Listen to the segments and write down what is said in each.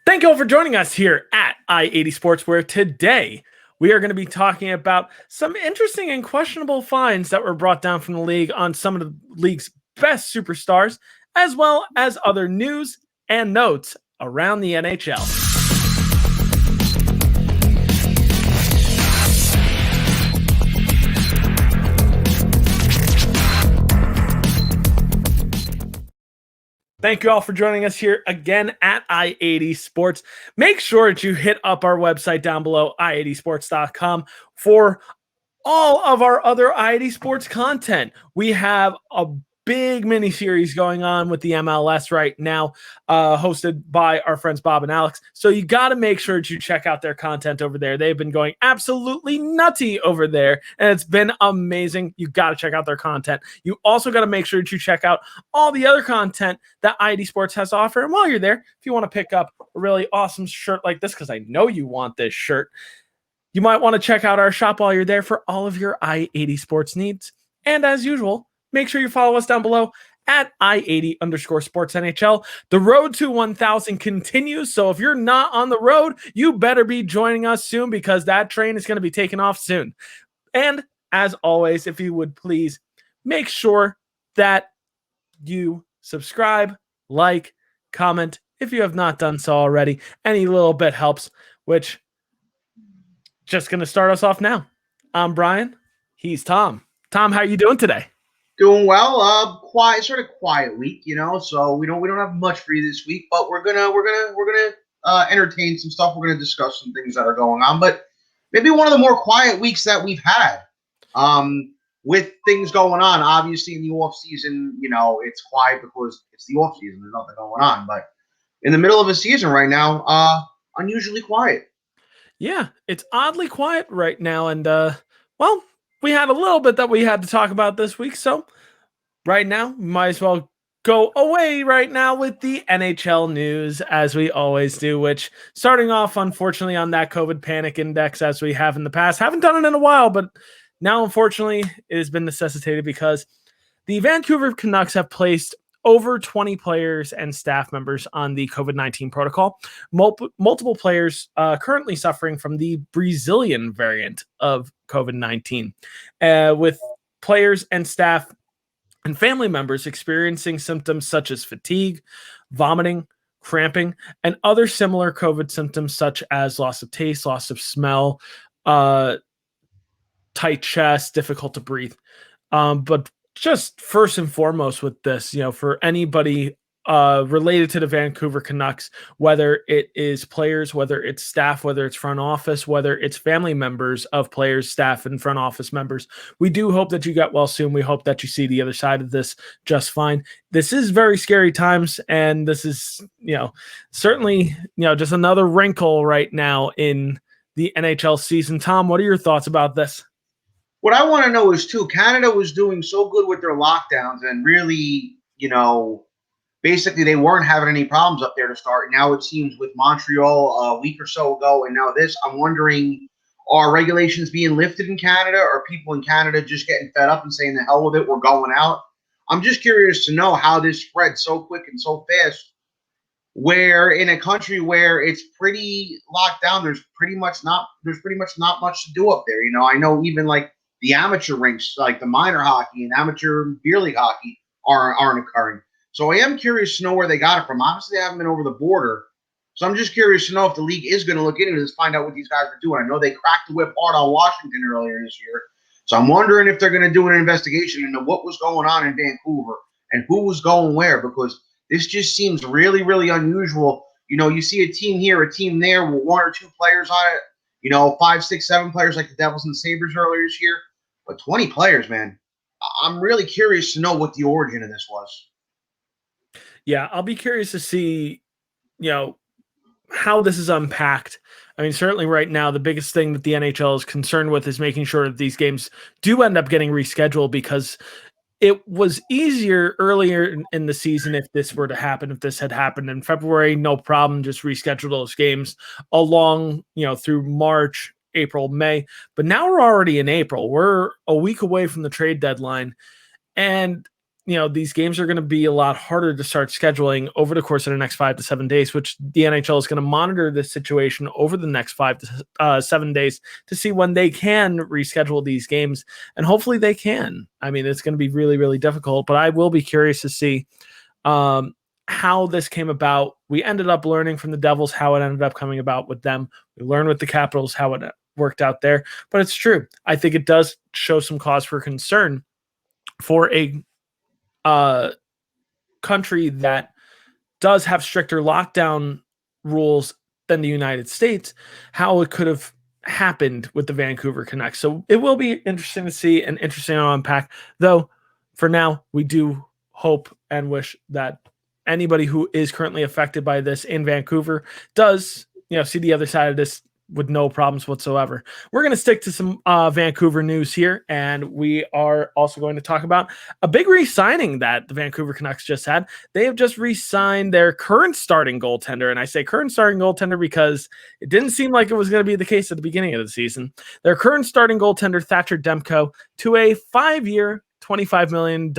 Thank you all for joining us here at I-80 Sports, where today we are going to be talking about some interesting and questionable finds that were brought down from the league on some of the league's best superstars, as well as other news and notes around the NHL. Thank you all for joining us here again at I-80 Sports. Make sure that you hit up our website down below, i80sports.com, for all of our other I-80 Sports content. We have a big mini series going on with the MLS right now, hosted by our friends Bob and Alex. So you got to make sure that you check out their content over there. They've been going absolutely nutty over there, and it's been amazing. You got to check out their content. You also got to make sure that you check out all the other content that I-80 Sports has to offer. And while you're there, if you want to pick up a really awesome shirt like this, because I know you want this shirt, you might want to check out our shop while you're there for all of your I-80 Sports needs. And as usual, make sure you follow us down below at I-80_Sports NHL. The road to 1,000 continues, so if you're not on the road, you better be joining us soon, because that train is going to be taking off soon. And as always, if you would please make sure that you subscribe, like, comment if you have not done so already. Any little bit helps, which just going to start us off now. I'm Brian. He's Tom. Tom, how are you doing today? Doing well. Sort of quiet week, So we don't have much for you this week, but we're gonna entertain some stuff. We're gonna discuss some things that are going on, but maybe one of the more quiet weeks that we've had. With things going on, obviously in the off season, it's quiet because it's the off season. There's nothing going on, but in the middle of a season right now, unusually quiet. Yeah, it's oddly quiet right now, and well, we had a little bit that we had to talk about this week, so right now, we might as well go away right now with the NHL news, as we always do, which, starting off, unfortunately, on that COVID panic index, as we have in the past. Haven't done it in a while, but now, unfortunately, it has been necessitated because the Vancouver Canucks have placed over 20 players and staff members on the COVID-19 protocol. Multiple players currently suffering from the Brazilian variant of COVID-19, with players and staff and family members experiencing symptoms such as fatigue, vomiting, cramping, and other similar COVID symptoms such as loss of taste, loss of smell, tight chest, difficult to breathe. But just first and foremost with this, for anybody related to the Vancouver Canucks, whether it is players, whether it's staff, whether it's front office, whether it's family members of players, staff, and front office members, we do hope that you get well soon. We hope that you see the other side of this just fine. This is very scary times, and this is, certainly, just another wrinkle right now in the NHL season. Tom, what are your thoughts about this? What I want to know is, too, Canada was doing so good with their lockdowns and really, basically they weren't having any problems up there to start. Now it seems with Montreal a week or so ago, and now this, I'm wondering, are regulations being lifted in Canada? Are people in Canada just getting fed up and saying, the hell with it, we're going out? I'm just curious to know how this spread so quick and so fast, where in a country where it's pretty locked down, there's pretty much not much to do up there. I know even like the amateur rinks, like the minor hockey and amateur beer league hockey, aren't occurring. So I am curious to know where they got it from. Obviously, they haven't been over the border. So I'm just curious to know if the league is going to look into this, find out what these guys are doing. I know they cracked the whip hard on Washington earlier this year. So I'm wondering if they're going to do an investigation into what was going on in Vancouver and who was going where, because this just seems really, really unusual. You see a team here, a team there with one or two players on it, 5, 6, 7 players like the Devils and Sabres earlier this year. But 20 players, man. I'm really curious to know what the origin of this was. Yeah, I'll be curious to see, how this is unpacked. I mean, certainly right now, the biggest thing that the NHL is concerned with is making sure that these games do end up getting rescheduled, because it was easier earlier in the season if this were to happen. If this had happened in February, no problem, just reschedule those games along, through March, April, May. But now we're already in April. We're a week away from the trade deadline. And, these games are going to be a lot harder to start scheduling over the course of the next 5 to 7 days, which the NHL is going to monitor this situation over the next 5 to 7 days to see when they can reschedule these games. And hopefully they can. I mean, it's going to be really, really difficult, but I will be curious to see how this came about. We ended up learning from the Devils how it ended up coming about with them. We learned with the Capitals how it worked out there, but it's true. I think it does show some cause for concern for a country that does have stricter lockdown rules than the United States, how it could have happened with the Vancouver Canucks. So it will be interesting to see and interesting to unpack. Though for now, we do hope and wish that anybody who is currently affected by this in Vancouver does, see the other side of this with no problems whatsoever. We're going to stick to some Vancouver news here, and we are also going to talk about a big re-signing that the Vancouver Canucks just had. They have just re-signed their current starting goaltender, and I say current starting goaltender because it didn't seem like it was going to be the case at the beginning of the season. Their current starting goaltender, Thatcher Demko, to a 5-year, $25 million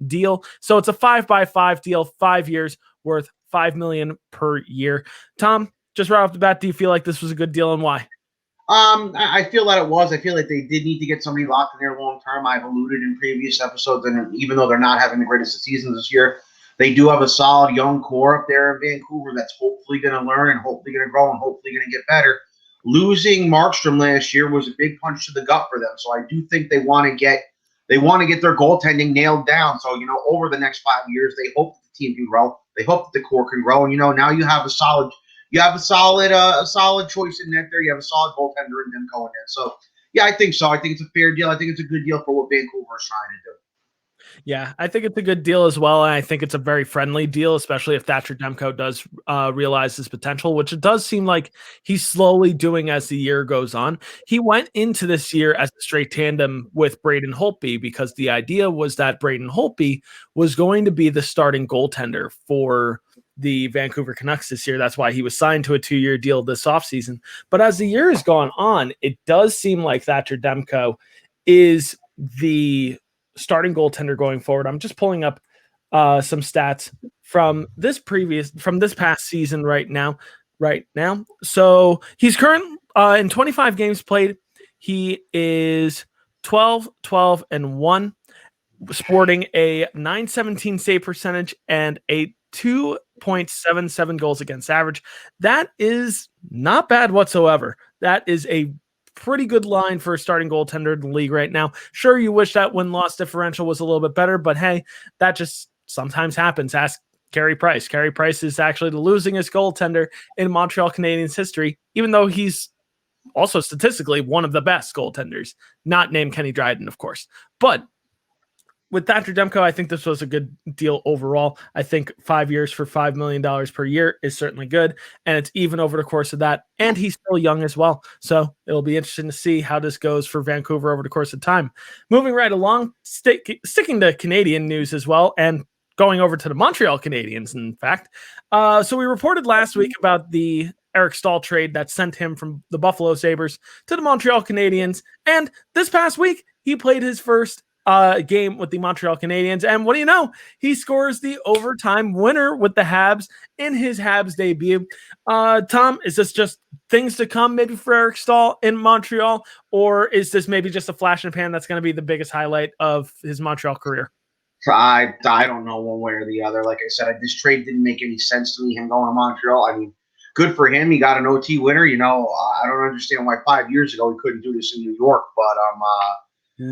deal. So it's a 5x5 deal, 5 years worth $5 million per year. Tom, just right off the bat, do you feel like this was a good deal, and why? I feel that it was. I feel like they did need to get somebody locked in there long term. I've alluded in previous episodes, and even though they're not having the greatest of seasons this year, they do have a solid young core up there in Vancouver that's hopefully going to learn and hopefully going to grow and hopefully going to get better. Losing Markstrom last year was a big punch to the gut for them. So I do think they want to get their goaltending nailed down. So over the next 5 years, they hope that the team can grow. They hope that the core can grow, and now you have a solid. You have a solid choice in net there. You have a solid goaltender in Demko in there. So, yeah, I think so. I think it's a fair deal. I think it's a good deal for what Vancouver is trying to do. Yeah, I think it's a good deal as well. And I think it's a very friendly deal, especially if Thatcher Demko does realize his potential, which it does seem like he's slowly doing as the year goes on. He went into this year as a straight tandem with Braden Holtby because the idea was that Braden Holtby was going to be the starting goaltender for the Vancouver Canucks this year. That's why he was signed to a 2-year deal this offseason. But as the year has gone on, it does seem like Thatcher Demko is the starting goaltender going forward. I'm just pulling up some stats from this past season right now. So he's current in 25 games played. He is 12-12-1, sporting a .917 save percentage and a 2.77 goals against average. That is not bad whatsoever. That is a pretty good line for a starting goaltender in the league right now. Sure, you wish that win-loss differential was a little bit better, but hey, that just sometimes happens. Ask Carey Price. Carey Price is actually the losingest goaltender in Montreal Canadiens history, even though he's also statistically one of the best goaltenders, not named Kenny Dryden, of course. But with Thatcher Demko, I think this was a good deal overall. I think 5 years for $5 million per year is certainly good, and it's even over the course of that, and he's still young as well. So it'll be interesting to see how this goes for Vancouver over the course of time. Moving right along, sticking to Canadian news as well, and going over to the Montreal Canadiens, in fact. So we reported last week about the Eric Staal trade that sent him from the Buffalo Sabres to the Montreal Canadiens, and this past week, he played his first game with the Montreal Canadiens, and what do you know? He scores the overtime winner with the Habs in his Habs debut. Tom, is this just things to come maybe for Eric Staal in Montreal, or is this maybe just a flash in the pan that's going to be the biggest highlight of his Montreal career? I don't know one way or the other. Like I said, this trade didn't make any sense to me, him going to Montreal. I mean, good for him. He got an OT winner. I don't understand why 5 years ago he couldn't do this in New York, but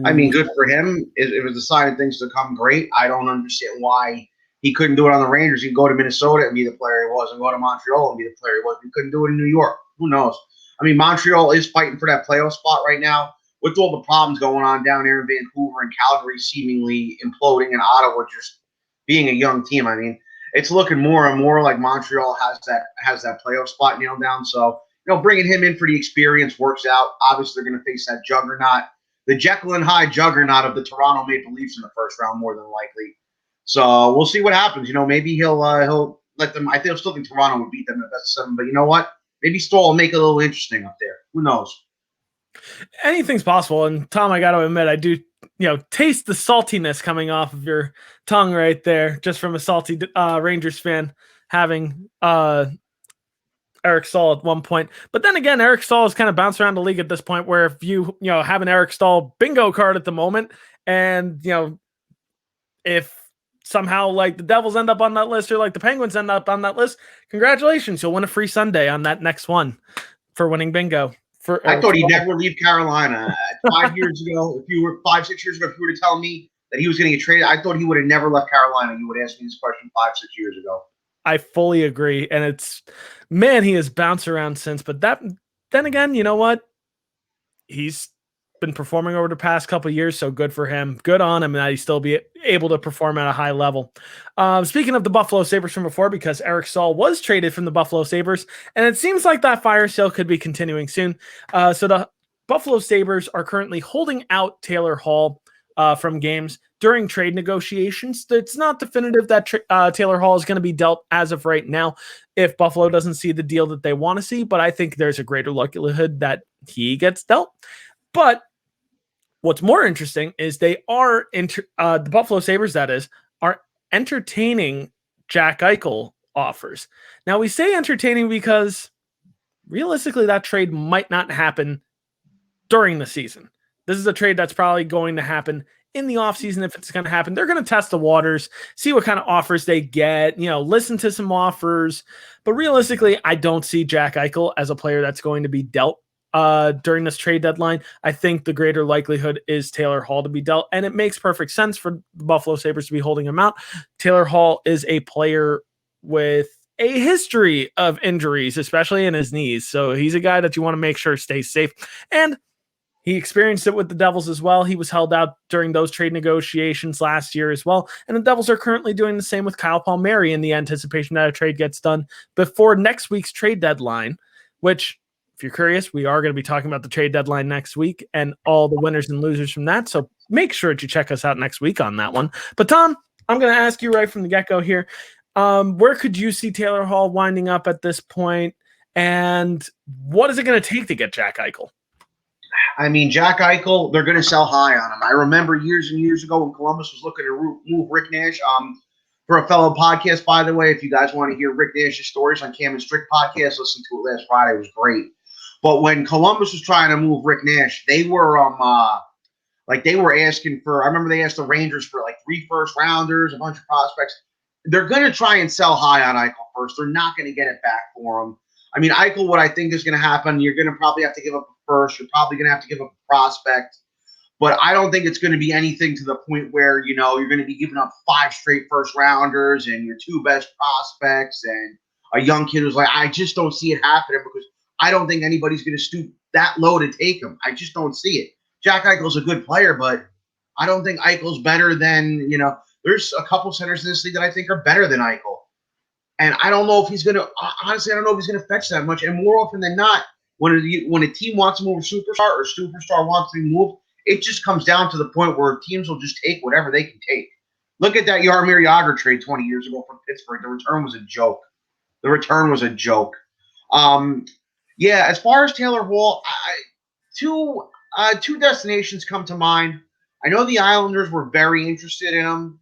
I mean, good for him. It was a sign of things to come. Great. I don't understand why he couldn't do it on the Rangers. He could go to Minnesota and be the player he was, and go to Montreal and be the player he was. He couldn't do it in New York. Who knows? I mean, Montreal is fighting for that playoff spot right now with all the problems going on down there in Vancouver and Calgary seemingly imploding, and Ottawa just being a young team. I mean, it's looking more and more like Montreal has that playoff spot nailed down. So, bringing him in for the experience works out. Obviously, they're going to face that juggernaut. The Jekyll and Hyde juggernaut of the Toronto Maple Leafs in the first round, more than likely. So we'll see what happens. Maybe he'll let them. I still think Toronto would beat them at best of 7. But you know what? Maybe Staal will make it a little interesting up there. Who knows? Anything's possible. And Tom, I got to admit, I do taste the saltiness coming off of your tongue right there, just from a salty Rangers fan having Eric Stahl at one point. But then again, Eric Stahl has kind of bounced around the league at this point where if you have an Eric Stahl bingo card at the moment and, if somehow like the Devils end up on that list or like the Penguins end up on that list, congratulations. You'll win a free Sunday on that next one for winning bingo. I thought he'd never leave Carolina. 5 years ago, if you were 5-6 years ago, if you were to tell me that he was going to get traded, I thought he would have never left Carolina. You would ask me this question 5-6 years ago. I fully agree. And he has bounced around since. But then again, you know what? He's been performing over the past couple of years, so good for him. Good on him that he's still be able to perform at a high level. Speaking of the Buffalo Sabres from before, because Eric Stahl was traded from the Buffalo Sabres, and it seems like that fire sale could be continuing soon. So the Buffalo Sabres are currently holding out Taylor Hall from games during trade negotiations. It's not definitive that Taylor Hall is going to be dealt as of right now if Buffalo doesn't see the deal that they want to see, but I think there's a greater likelihood that he gets dealt. But what's more interesting is they are the Buffalo Sabres, that is, are entertaining Jack Eichel offers. Now, we say entertaining because realistically that trade might not happen during the season. This is a trade that's probably going to happen in the offseason. If it's going to happen, they're going to test the waters, see what kind of offers they get, listen to some offers. But realistically, I don't see Jack Eichel as a player that's going to be dealt during this trade deadline. I think the greater likelihood is Taylor Hall to be dealt, and it makes perfect sense for the Buffalo Sabres to be holding him out. Taylor Hall is a player with a history of injuries, especially in his knees, so he's a guy that you want to make sure stays safe, and he experienced it with the Devils as well. He was held out during those trade negotiations last year as well, and the Devils are currently doing the same with Kyle Palmieri in the anticipation that a trade gets done before next week's trade deadline, which, if you're curious, we are going to be talking about the trade deadline next week and all the winners and losers from that. So make sure that you check us out next week on that one. But Tom, I'm going to ask you right from the get-go here. Where could you see Taylor Hall winding up at this point? And what is it going to take to get Jack Eichel? I mean, Jack Eichel, they're going to sell high on him. I remember years and years ago when Columbus was looking to move Rick Nash. For a fellow podcast, by the way, if you guys want to hear Rick Nash's stories on Cam and Strick podcast, listen to it last Friday. It was great. But when Columbus was trying to move Rick Nash, they were they were asking for, I remember they asked the Rangers for like 3 first-rounders, a bunch of prospects. They're going to try and sell high on Eichel first. They're not going to get it back for him. I mean, Eichel, what I think is going to happen, you're going to probably have to give up a first. You're probably going to have to give up a prospect. But I don't think it's going to be anything to the point where, you're going to be giving up 5 straight first-rounders and your 2 best prospects and a young kid who's like, I just don't see it happening because I don't think anybody's going to stoop that low to take him. I just don't see it. Jack Eichel's a good player, but I don't think Eichel's better than, there's a couple centers in this league that I think are better than Eichel. And I don't know if he's going to, honestly, I don't know if he's going to fetch that much. And more often than not, when a team wants to move a superstar or a superstar wants to be moved, it just comes down to the point where teams will just take whatever they can take. Look at that Jaromir Jagr trade 20 years ago from Pittsburgh. The return was a joke. Yeah, as far as Taylor Hall, two destinations come to mind. I know the Islanders were very interested in him.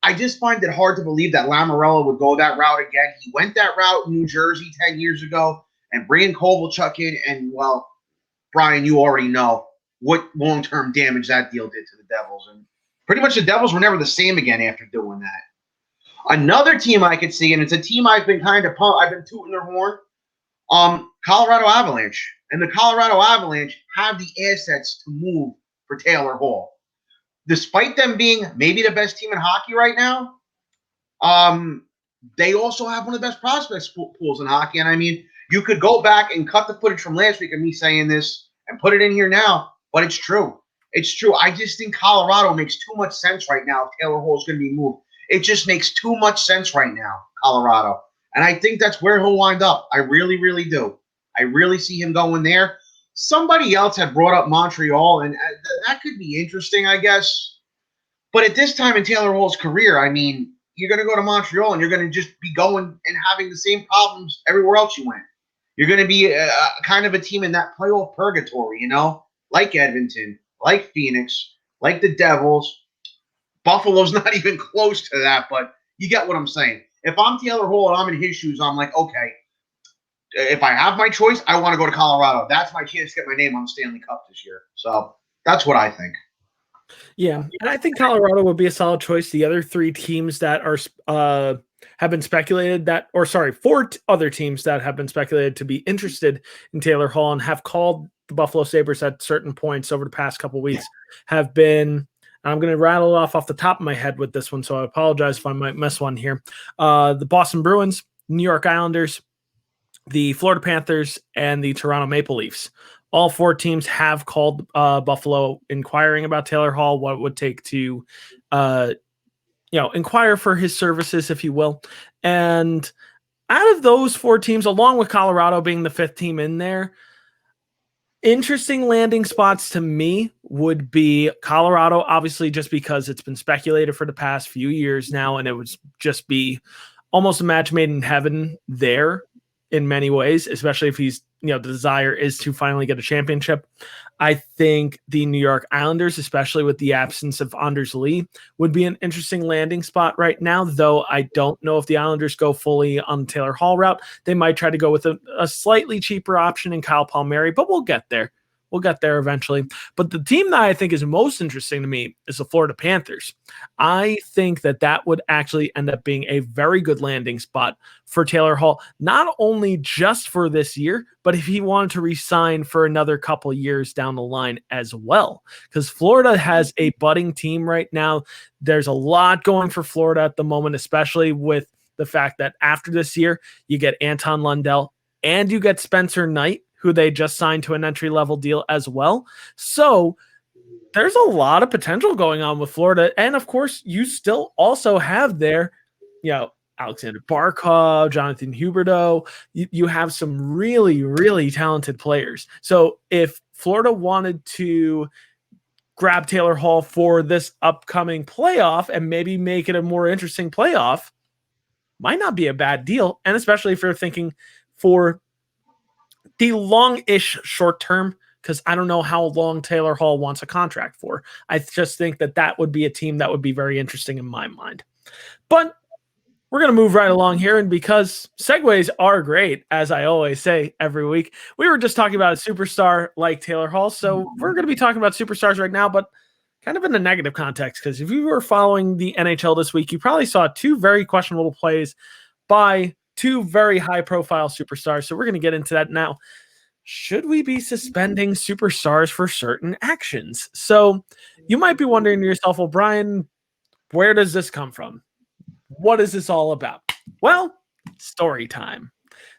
I just find it hard to believe that Lamoriello would go that route again. He went that route in New Jersey 10 years ago, and bringing Kovalchuk in, and, well, Brian, you already know what long-term damage that deal did to the Devils. And pretty much the Devils were never the same again after doing that. Another team I could see, and it's a team I've been tooting their horn, Colorado Avalanche. And the Colorado Avalanche have the assets to move for Taylor Hall. Despite them being maybe the best team in hockey right now, they also have one of the best prospects pools in hockey. And I mean, you could go back and cut the footage from last week of me saying this and put it in here now, but it's true. It's true. I just think Colorado makes too much sense right now if Taylor Hall is going to be moved. It just makes too much sense right now, Colorado. And I think that's where he'll wind up. I really, really do. I really see him going there. Somebody else had brought up Montreal, and that could be interesting, I guess. But at this time in Taylor Hall's career, I mean, you're going to go to Montreal, and you're going to just be going and having the same problems everywhere else you went. You're going to be kind of a team in that playoff purgatory, like Edmonton, like Phoenix. like the Devils. Buffalo's not even close to that, but you get what I'm saying. If I'm Taylor Hall and I'm in his shoes, I'm like, okay, if I have my choice, I want to go to Colorado. That's my chance to get my name on the Stanley Cup this year. So that's what I think. Yeah, and I think Colorado would be a solid choice. The other three teams that are have been speculated that, or sorry, other teams that have been speculated to be interested in Taylor Hall and have called the Buffalo Sabres at certain points over the past couple weeks have been. I'm going to rattle it off the top of my head with this one, so I apologize if I might miss one here. The Boston Bruins, New York Islanders, the Florida Panthers, and the Toronto Maple Leafs. All four teams have called Buffalo inquiring about Taylor Hall, what it would take to, inquire for his services, if you will. And out of those four teams, along with Colorado being the fifth team in there, interesting landing spots to me would be Colorado, obviously, just because it's been speculated for the past few years now, and it would just be almost a match made in heaven there in many ways, especially if he's, the desire is to finally get a championship. I think the New York Islanders, especially with the absence of Anders Lee, would be an interesting landing spot right now, though I don't know if the Islanders go fully on the Taylor Hall route. They might try to go with a slightly cheaper option in Kyle Palmieri, but we'll get there. We'll get there eventually. But the team that I think is most interesting to me is the Florida Panthers. I think that would actually end up being a very good landing spot for Taylor Hall, not only just for this year, but if he wanted to re-sign for another couple years down the line as well. Because Florida has a budding team right now. There's a lot going for Florida at the moment, especially with the fact that after this year, you get Anton Lundell and you get Spencer Knight, who they just signed to an entry-level deal as well. So there's a lot of potential going on with Florida. And, of course, you still also have there, Alexander Barkov, Jonathan Huberdeau. You have some really, really talented players. So if Florida wanted to grab Taylor Hall for this upcoming playoff and maybe make it a more interesting playoff, might not be a bad deal. And especially if you're thinking for the long-ish short term, because I don't know how long Taylor Hall wants a contract for. I just think that would be a team that would be very interesting in my mind. But we're going to move right along here, and because segues are great, as I always say every week, we were just talking about a superstar like Taylor Hall, so we're going to be talking about superstars right now, but kind of in a negative context, because if you were following the NHL this week, you probably saw two very questionable plays by two very high-profile superstars, so we're going to get into that now. Should we be suspending superstars for certain actions? So you might be wondering to yourself, well, Brian, where does this come from? What is this all about? Well, story time.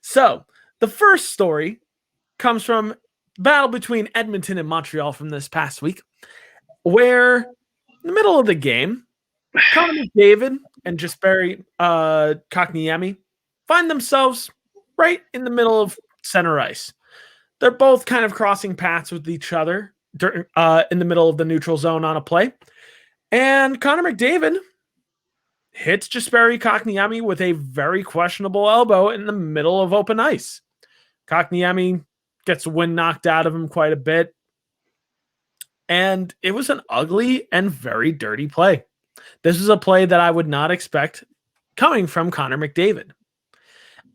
So the first story comes from battle between Edmonton and Montreal from this past week, where in the middle of the game, Connor McDavid and Jesperi Kotkaniemi find themselves right in the middle of center ice. They're both kind of crossing paths with each other in the middle of the neutral zone on a play. And Connor McDavid hits Jesperi Kotkaniemi with a very questionable elbow in the middle of open ice. Kotkaniemi gets the wind knocked out of him quite a bit. And it was an ugly and very dirty play. This is a play that I would not expect coming from Connor McDavid.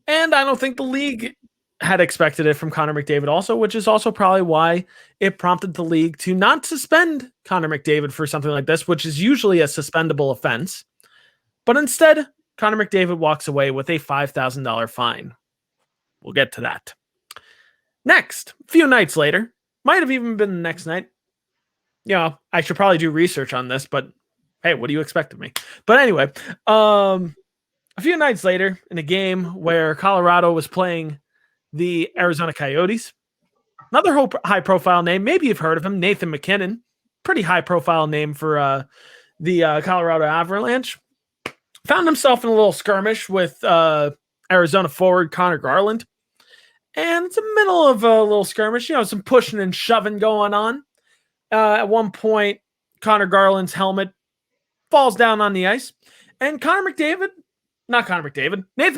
And I don't think the league had expected it from Connor McDavid also, which is also probably why it prompted the league to not suspend Connor McDavid for something like this, which is usually a suspendable offense. But instead, Connor McDavid walks away with a $5,000 fine. We'll get to that. Next, a few nights later, might have even been the next night. I should probably do research on this, but hey, what do you expect of me? But anyway, a few nights later, in a game where Colorado was playing the Arizona Coyotes, another high-profile name, maybe you've heard of him, Nathan MacKinnon, pretty high-profile name for the Colorado Avalanche, found himself in a little skirmish with Arizona forward Connor Garland. And it's the middle of a little skirmish, some pushing and shoving going on. At one point, Nathan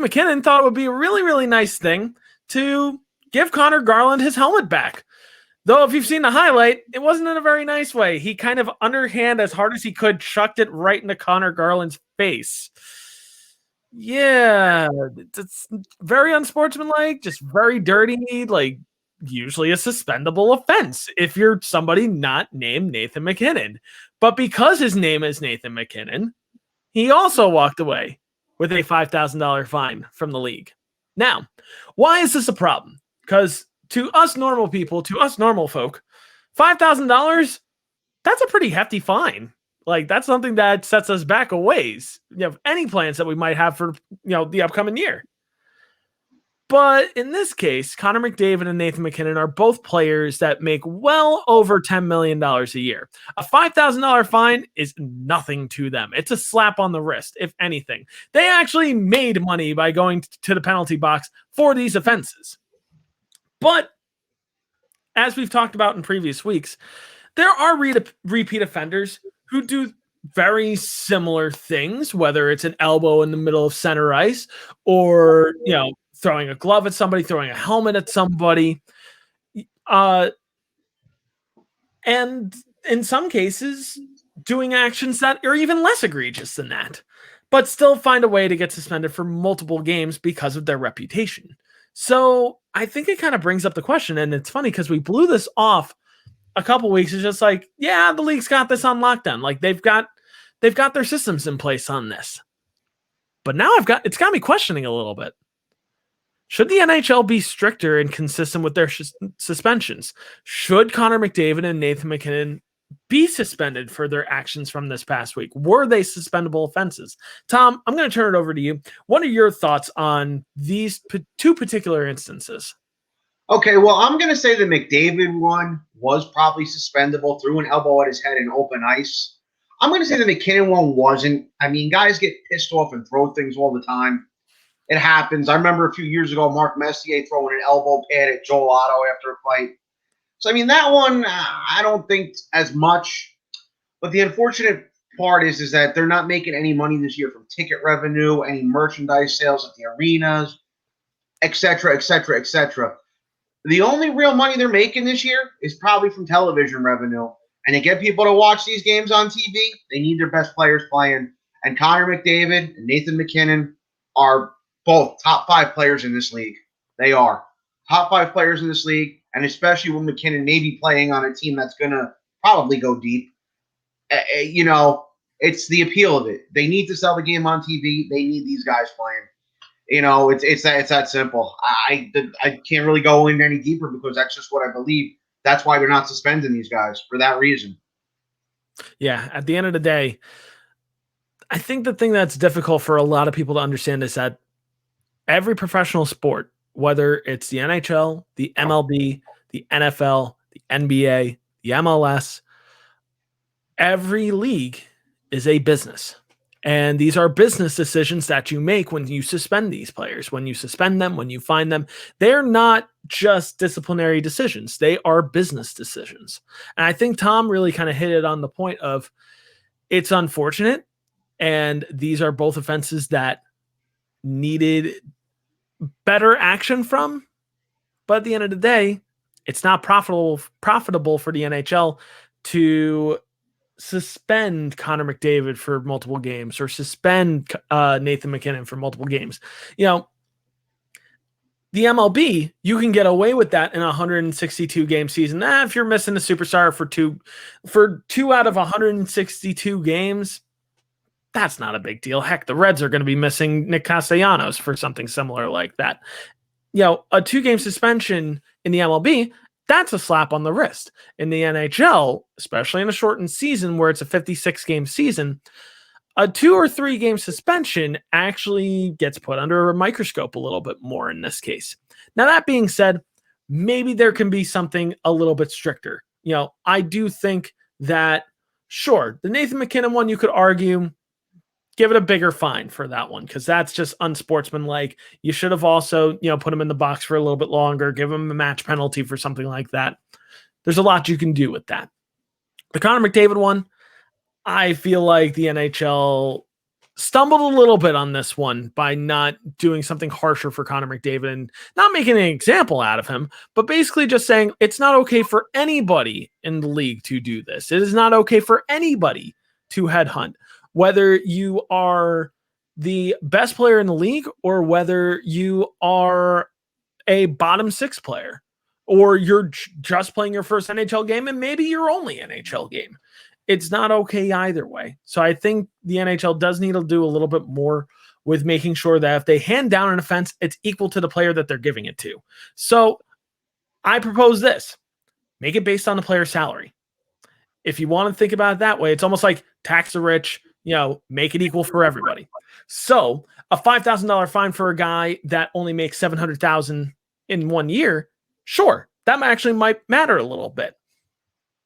MacKinnon thought it would be a really, really nice thing to give Connor Garland his helmet back. Though if you've seen the highlight, it wasn't in a very nice way. He kind of underhand, as hard as he could, chucked it right into Connor Garland's face. Yeah, it's very unsportsmanlike, just very dirty, like usually a suspendable offense if you're somebody not named Nathan MacKinnon. But because his name is Nathan MacKinnon, he also walked away with a $5,000 fine from the league. Now, why is this a problem? Because to us normal people, to us normal folk, $5,000, that's a pretty hefty fine. Like, that's something that sets us back a ways. Any plans that we might have for, the upcoming year. But in this case, Connor McDavid and Nathan MacKinnon are both players that make well over $10 million a year. A $5,000 fine is nothing to them. It's a slap on the wrist, if anything. They actually made money by going to the penalty box for these offenses. But as we've talked about in previous weeks, there are repeat offenders who do very similar things, whether it's an elbow in the middle of center ice or, throwing a glove at somebody, throwing a helmet at somebody. And in some cases, doing actions that are even less egregious than that, but still find a way to get suspended for multiple games because of their reputation. So I think it kind of brings up the question, and it's funny because we blew this off a couple weeks. It's just like, yeah, the league's got this on lockdown. Like they've got their systems in place on this. But now it's got me questioning a little bit. Should the NHL be stricter and consistent with their suspensions? Should Connor McDavid and Nathan MacKinnon be suspended for their actions from this past week? Were they suspendable offenses? Tom, I'm going to turn it over to you. What are your thoughts on these two particular instances? Okay, well, I'm going to say the McDavid one was probably suspendable, threw an elbow at his head in open ice. I'm going to say the MacKinnon one wasn't. I mean, guys get pissed off and throw things all the time. It happens. I remember a few years ago, Mark Messier throwing an elbow pad at Joel Otto after a fight. So, I mean, that one, I don't think as much. But the unfortunate part is that they're not making any money this year from ticket revenue, any merchandise sales at the arenas, et cetera, et cetera, et cetera. The only real money they're making this year is probably from television revenue. And to get people to watch these games on TV, they need their best players playing. And Connor McDavid and Nathan MacKinnon are both top 5 players in this league. They are top 5 players in this league, and especially when MacKinnon may be playing on a team that's going to probably go deep. It's the appeal of it. They need to sell the game on TV. They need these guys playing. It's that simple. I can't really go in any deeper because that's just what I believe. That's why they're not suspending these guys, for that reason. Yeah, at the end of the day, I think the thing that's difficult for a lot of people to understand is that every professional sport, whether it's the NHL, the MLB, the NFL, the NBA, the MLS, every league is a business. And these are business decisions that you make when you suspend these players, when you suspend them, when you fine them. They're not just disciplinary decisions. They are business decisions. And I think Tom really kind of hit it on the point of it's unfortunate. And these are both offenses that needed better action from. But at the end of the day, it's not profitable for the NHL to suspend Connor McDavid for multiple games or suspend Nathan MacKinnon for multiple games. The MLB, you can get away with that in a 162 game season. If you're missing a superstar for two out of 162 games, that's not a big deal. Heck, the Reds are going to be missing Nick Castellanos for something similar like that. A 2-game suspension in the MLB, that's a slap on the wrist. In the NHL, especially in a shortened season where it's a 56-game season, a 2 or 3 game suspension actually gets put under a microscope a little bit more in this case. Now, that being said, maybe there can be something a little bit stricter. I do think that, sure, the Nathan MacKinnon one, you could argue, give it a bigger fine for that one because that's just unsportsmanlike. You should have also, put him in the box for a little bit longer, give him a match penalty for something like that. There's a lot you can do with that. The Connor McDavid one, I feel like the NHL stumbled a little bit on this one by not doing something harsher for Connor McDavid and not making an example out of him, but basically just saying it's not okay for anybody in the league to do this. It is not okay for anybody to headhunt, whether you are the best player in the league or whether you are a bottom six player or you're just playing your first NHL game and maybe your only NHL game. It's not okay either way. So I think the NHL does need to do a little bit more with making sure that if they hand down an offense, it's equal to the player that they're giving it to. So I propose this: make it based on the player's salary. If you want to think about it that way, it's almost like tax the rich, make it equal for everybody. So a $5,000 fine for a guy that only makes $700,000 in 1 year, sure, that actually might matter a little bit.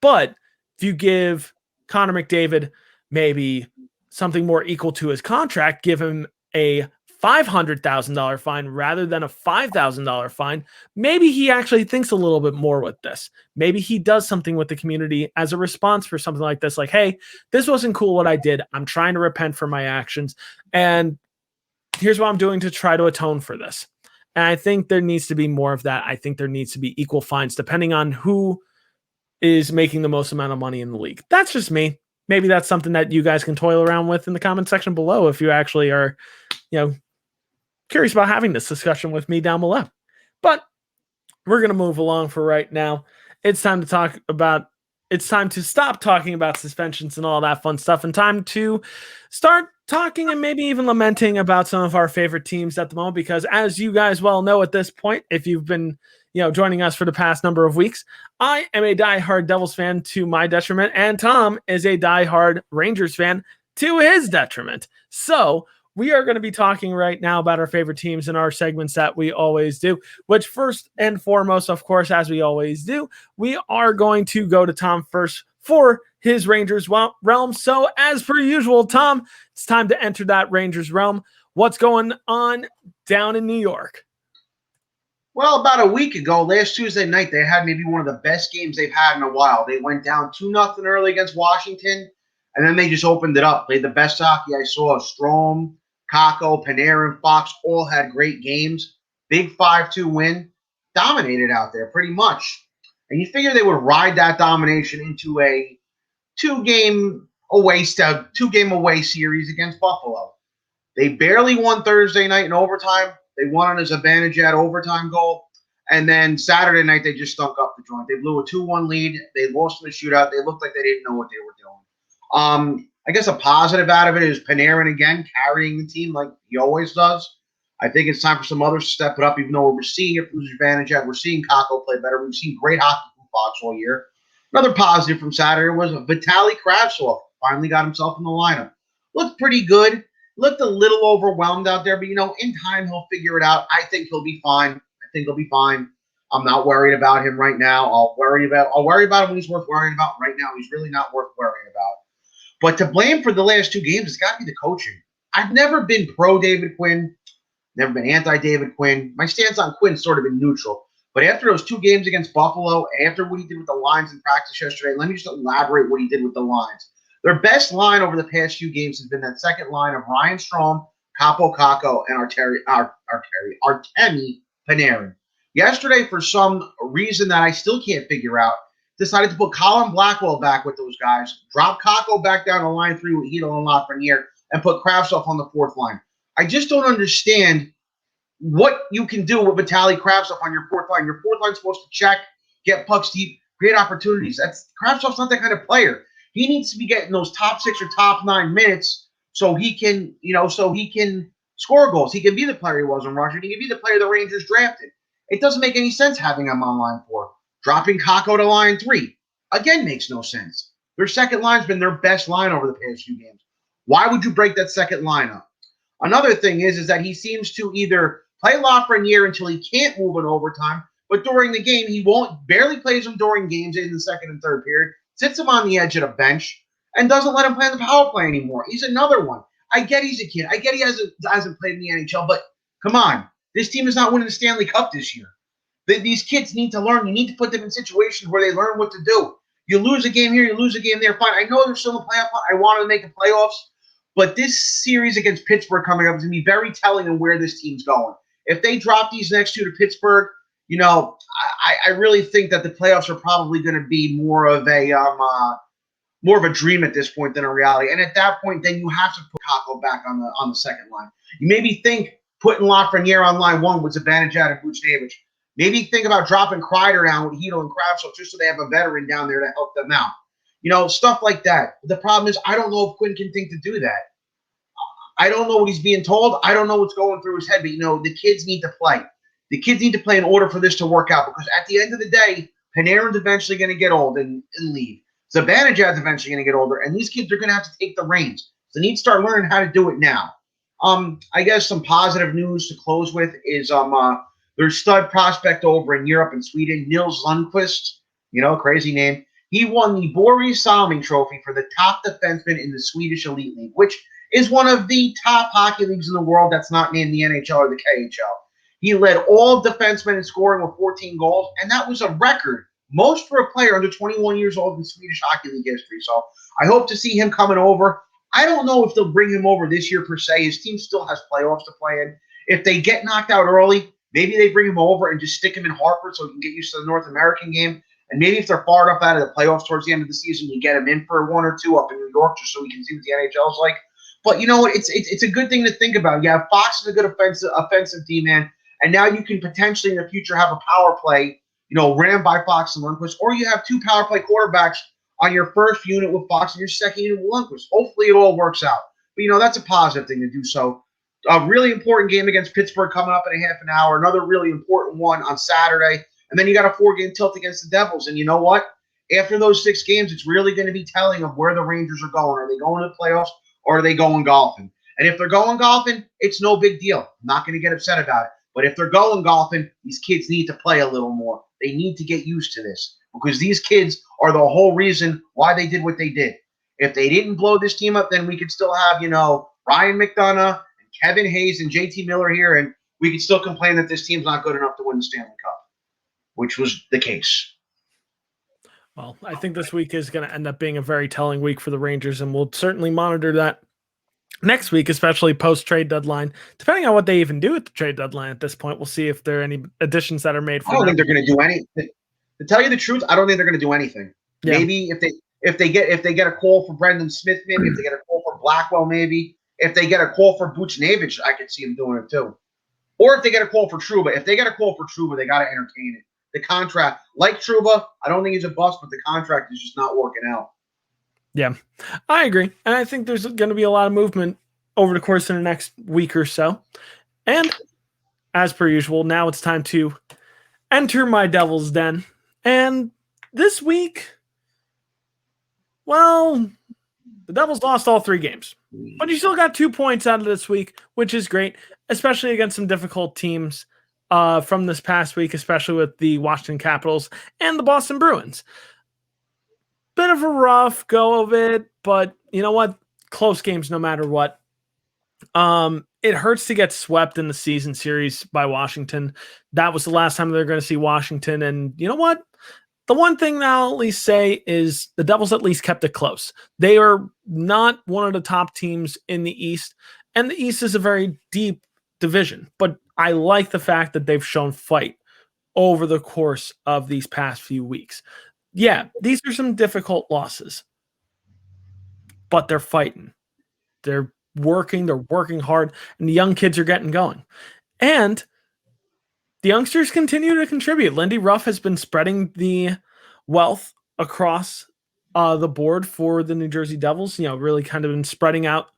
But if you give Connor McDavid maybe something more equal to his contract, give him a $500,000 fine rather than a $5,000 fine, maybe he actually thinks a little bit more with this. Maybe he does something with the community as a response for something like this. Like, hey, this wasn't cool what I did. I'm trying to repent for my actions. And here's what I'm doing to try to atone for this. And I think there needs to be more of that. I think there needs to be equal fines depending on who is making the most amount of money in the league. That's just me. Maybe that's something that you guys can toil around with in the comment section below if you actually are, curious about having this discussion with me down below. But we're going to move along for right now. It's time to stop talking about suspensions and all that fun stuff and time to start talking and maybe even lamenting about some of our favorite teams at the moment, because as you guys well know at this point, if you've been joining us for the past number of weeks, I am a diehard Devils fan to my detriment, and Tom is a diehard Rangers fan to his detriment. So we are going to be talking right now about our favorite teams in our segments that we always do, which first and foremost, of course, as we always do, we are going to go to Tom first for his Rangers realm. So as per usual, Tom, it's time to enter that Rangers realm. What's going on down in New York? Well, about a week ago, last Tuesday night, they had maybe one of the best games they've had in a while. They went down 2-0 early against Washington, and then they just opened it up. Played the best hockey I saw. Strome, Kakko, Panarin, Fox all had great games. Big 5-2 win. Dominated out there pretty much. And you figure they would ride that domination into a two-game away series against Buffalo. They barely won Thursday night in overtime. They won on his Zibanejad overtime goal. And then Saturday night, they just stunk up the joint. They blew a 2-1 lead. They lost in the shootout. They looked like they didn't know what they were doing. I guess a positive out of it is Panarin again carrying the team like he always does. I think it's time for some others to step it up, even though we're seeing it from Zibanejad. We're seeing Kakko play better. We've seen great hockey from Fox all year. Another positive from Saturday was Vitaly Kravtsov finally got himself in the lineup. Looked pretty good. Looked a little overwhelmed out there, but, in time he'll figure it out. I think he'll be fine. I'm not worried about him right now. I'll worry about him when he's worth worrying about. Right now, he's really not worth worrying about. But to blame for the last two games, it's got to be the coaching. I've never been pro David Quinn, never been anti-David Quinn. My stance on Quinn's sort of been neutral. But after those two games against Buffalo, after what he did with the lines in practice yesterday, let me just elaborate what he did with the lines. Their best line over the past few games has been that second line of Ryan Strome, Kaapo Kakko, and Artemi Panarin. Yesterday, for some reason that I still can't figure out, decided to put Colin Blackwell back with those guys, drop Kakko back down to line 3 with Hedl and Lafreniere, and put Kravtsov on the fourth line. I just don't understand what you can do with Vitaly Kravtsov on your fourth line. Your fourth line's supposed to check, get pucks deep, create opportunities. Kravtsov's not that kind of player. He needs to be getting those top 6 or top 9 minutes so he can, score goals. He can be the player he was in Russia. He can be the player the Rangers drafted. It doesn't make any sense having him on line 4. Dropping Kakko to line 3, again, makes no sense. Their second line's been their best line over the past few games. Why would you break that second line up? Another thing is that he seems to either play Lafreniere until he can't move in overtime, but during the game, he barely plays him during games in the second and third period, sits him on the edge of the bench, and doesn't let him play on the power play anymore. He's another one. I get he's a kid. I get he hasn't played in the NHL, but come on. This team is not winning the Stanley Cup this year. These kids need to learn. You need to put them in situations where they learn what to do. You lose a game here, you lose a game there. Fine. I know they're still in the playoff. I want to make the playoffs, But this series against Pittsburgh coming up is going to be very telling in where this team's going. If they drop these next two to Pittsburgh, I really think that the playoffs are probably going to be more of a dream at this point than a reality. And at that point, then you have to put Kako back on the second line. You maybe think putting Lafreniere on line one with Zibanejad and Buchnevich. Maybe think about dropping Kreider down with Hedel and Kravtsov just so they have a veteran down there to help them out. Stuff like that. The problem is I don't know if Quinn can think to do that. I don't know what he's being told. I don't know what's going through his head. But, the kids need to play. The kids need to play in order for this to work out because at the end of the day, Panarin's eventually going to get old and leave. Zibanejad's eventually going to get older, and these kids are going to have to take the reins. So they need to start learning how to do it now. I guess some positive news to close with is their stud prospect over in Europe and Sweden, Nils Lundqvist, crazy name. He won the Boris Salming Trophy for the top defenseman in the Swedish Elite League, which is one of the top hockey leagues in the world that's not named the NHL or the KHL. He led all defensemen in scoring with 14 goals, and that was a record, most for a player under 21 years old in Swedish Hockey League history. So I hope to see him coming over. I don't know if they'll bring him over this year per se. His team still has playoffs to play in. If they get knocked out early, maybe they bring him over and just stick him in Hartford so he can get used to the North American game. And maybe if they're far enough out of the playoffs towards the end of the season, you get him in for one or two up in New York just so we can see what the NHL is like. But you know what? It's a good thing to think about. Yeah, Fox is a good offensive D-man, and now you can potentially in the future have a power play, ran by Fox and Lundqvist, or you have two power play quarterbacks on your first unit with Fox and your second unit with Lundqvist. Hopefully it all works out. But, that's a positive thing to do. So a really important game against Pittsburgh coming up in a half an hour, another really important one on Saturday, and then you got a 4-game tilt against the Devils. And you know what? After those 6 games, it's really going to be telling of where the Rangers are going. Are they going to the playoffs or are they going golfing? And if they're going golfing, it's no big deal. I'm not going to get upset about it. But if they're going golfing, these kids need to play a little more. They need to get used to this because these kids are the whole reason why they did what they did. If they didn't blow this team up, then we could still have, Ryan McDonough and Kevin Hayes and JT Miller here, and we could still complain that this team's not good enough to win the Stanley Cup, which was the case. Well, I think this week is going to end up being a very telling week for the Rangers, and we'll certainly monitor that next week, especially post-trade deadline. Depending on what they even do at the trade deadline at this point, we'll see if there are any additions that are made. I don't think they're going to do anything. To tell you the truth, I don't think they're going to do anything. Yeah. Maybe if they get a call for Brendan Smith, maybe if they get a call for Blackwell, maybe if they get a call for Buchnevich, I could see them doing it too. Or if they get a call for Trouba. If they get a call for Trouba, they got to entertain it. The contract, like Trouba, I don't think he's a bust, but the contract is just not working out. Yeah, I agree. And I think there's going to be a lot of movement over the course of the next week or so. And as per usual, now it's time to enter my Devil's Den. And this week, well, the Devils lost all 3 games. But you still got 2 points out of this week, which is great, especially against some difficult teams from this past week, especially with the Washington Capitals and the Boston Bruins. Bit of a rough go of it, but you know what? Close games no matter what. It hurts to get swept in the season series by Washington. That was the last time they're going to see Washington. And you know what? The one thing that I'll at least say is the Devils at least kept it close. They are not one of the top teams in the East, and the East is a very deep division. But I like the fact that they've shown fight over the course of these past few weeks. Yeah, these are some difficult losses, but they're fighting. They're working hard, and the young kids are getting going. And the youngsters continue to contribute. Lindy Ruff has been spreading the wealth across the board for the New Jersey Devils, really kind of been spreading out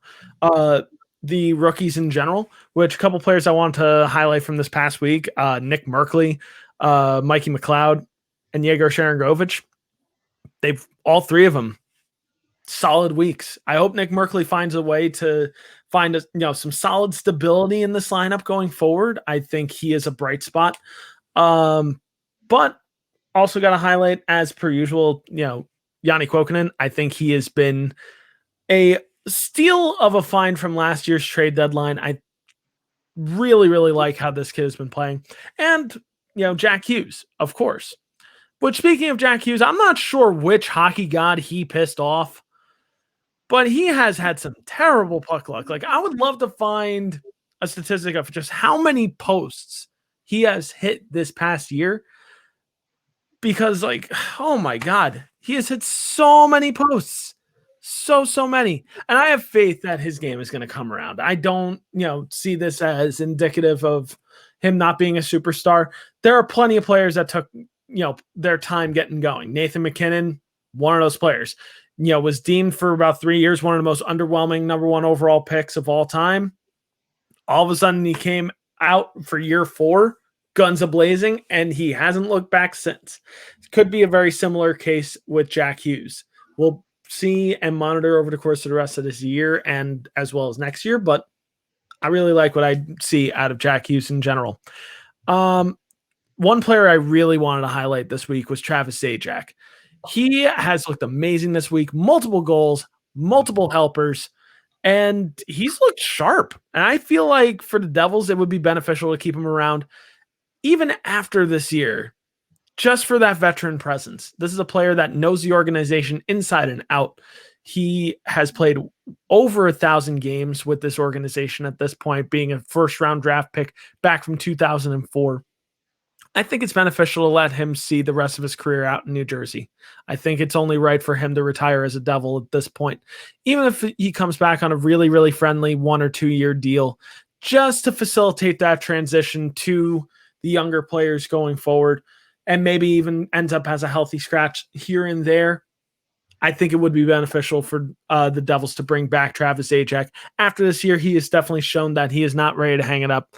the rookies in general, which a couple players I want to highlight from this past week, Nick Merkley, Mikey McLeod, and Yegor Sharangovich. They've all 3 of them solid weeks. I hope Nick Merkley finds a way to find some solid stability in this lineup going forward. I think he is a bright spot. But also got to highlight, as per usual, Yanni Kuokkanen. I think he has been a steal of a find from last year's trade deadline. I really, really like how this kid has been playing. And, Jack Hughes, of course. But speaking of Jack Hughes, I'm not sure which hockey god he pissed off, but he has had some terrible puck luck. Like, I would love to find a statistic of just how many posts he has hit this past year, because, like, oh my God, he has hit so many posts. So many. And I have faith that his game is going to come around. I don't, see this as indicative of him not being a superstar. There are plenty of players that took, their time getting going. Nathan McKinnon, one of those players, was deemed for about 3 years one of the most underwhelming number one overall picks of all time. All of a sudden, he came out for year 4, guns a-blazing, and he hasn't looked back since. Could be a very similar case with Jack Hughes. We'll see and monitor over the course of the rest of this year and as well as next year, but I really like what I see out of Jack Hughes in general. One player I really wanted to highlight this week was Travis Zajac. He has looked amazing this week, multiple goals, multiple helpers, and he's looked sharp. And I feel like for the Devils, it would be beneficial to keep him around even after this year, just for that veteran presence. This is a player that knows the organization inside and out. He has played over 1,000 games with this organization at this point, being a first-round draft pick back from 2004. I think it's beneficial to let him see the rest of his career out in New Jersey. I think it's only right for him to retire as a Devil at this point, even if he comes back on a really, really friendly 1 or 2 year deal, just to facilitate that transition to the younger players going forward, and maybe even ends up as a healthy scratch here and there. I think it would be beneficial for the Devils to bring back Travis Zajac. After this year, he has definitely shown that he is not ready to hang it up.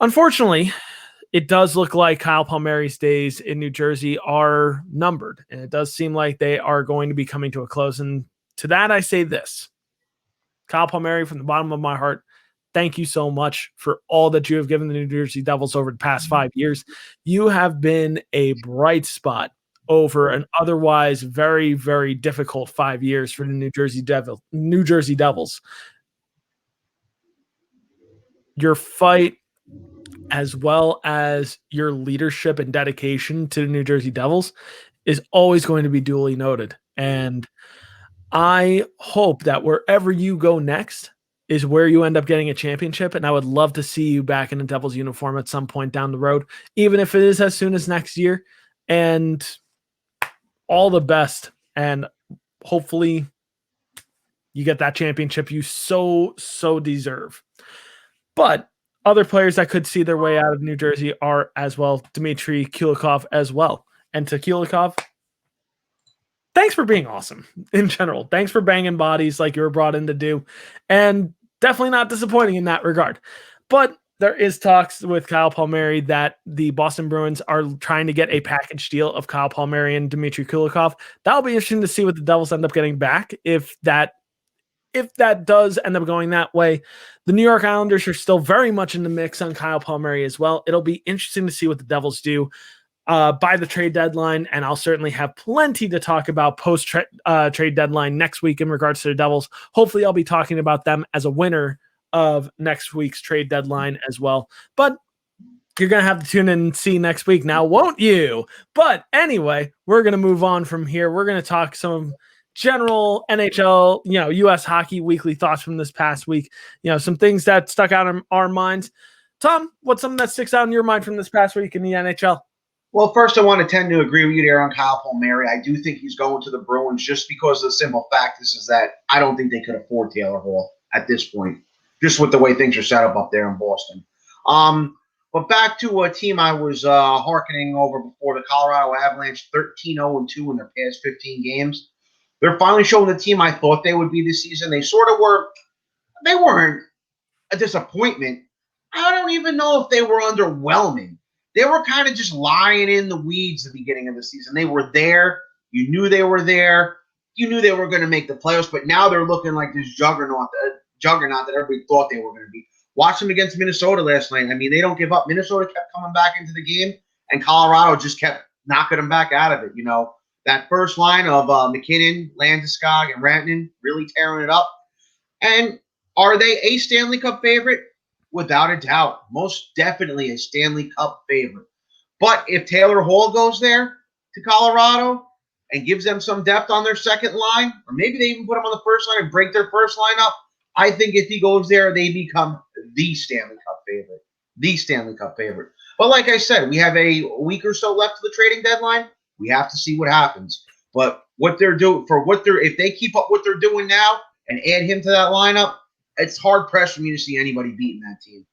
Unfortunately, it does look like Kyle Palmieri's days in New Jersey are numbered, and it does seem like they are going to be coming to a close. And to that, I say this: Kyle Palmieri, from the bottom of my heart, thank you so much for all that you have given the New Jersey Devils over the past 5 years. You have been a bright spot over an otherwise very, very difficult 5 years for the New Jersey Devils. Your fight, as well as your leadership and dedication to the New Jersey Devils, is always going to be duly noted. And I hope that wherever you go next is where you end up getting a championship. And I would love to see you back in a Devils uniform at some point down the road, even if it is as soon as next year. And all the best. And hopefully you get that championship you so deserve. But other players that could see their way out of New Jersey are as well Dmitry Kulikov as well. And to Kulikov, thanks for being awesome in general. Thanks for banging bodies like you were brought in to do. And definitely not disappointing in that regard. But there is talks with Kyle Palmieri that the Boston Bruins are trying to get a package deal of Kyle Palmieri and Dmitry Kulikov. That'll be interesting to see what the Devils end up getting back if that does end up going that way. The New York Islanders are still very much in the mix on Kyle Palmieri as well. It'll be interesting to see what the Devils do by the trade deadline, and I'll certainly have plenty to talk about post-trade deadline next week in regards to the Devils. Hopefully, I'll be talking about them as a winner of next week's trade deadline as well. But you're going to have to tune in and see next week now, won't you? But anyway, we're going to move on from here. We're going to talk some general NHL, U.S. hockey weekly thoughts from this past week. Some things that stuck out in our minds. Tom, what's something that sticks out in your mind from this past week in the NHL? Well, first, I want to tend to agree with you there on Kyle Palmieri. I do think he's going to the Bruins just because the simple fact is that I don't think they could afford Taylor Hall at this point, just with the way things are set up there in Boston. But back to a team I was hearkening over before, the Colorado Avalanche, 13-0-2 in their past 15 games. They're finally showing the team I thought they would be this season. They sort of were. They weren't a disappointment. I don't even know if they were underwhelming. They were kind of just lying in the weeds at the beginning of the season. They were there. You knew they were there. You knew they were going to make the playoffs, but now they're looking like this juggernaut that everybody thought they were going to be. Watch them against Minnesota last night. I mean, they don't give up. Minnesota kept coming back into the game, and Colorado just kept knocking them back out of it. That first line of McKinnon, Landeskog, and Rantanen really tearing it up. And are they a Stanley Cup favorite? Without a doubt. Most definitely a Stanley Cup favorite. But if Taylor Hall goes there to Colorado, and gives them some depth on their second line, or maybe they even put them on the first line and break their first line up, I think if he goes there, they become the Stanley Cup favorite. The Stanley Cup favorite. But like I said, we have a week or so left to the trading deadline. We have to see what happens. But what they're doing, if they keep up what they're doing now and add him to that lineup, it's hard pressed for me to see anybody beating that team.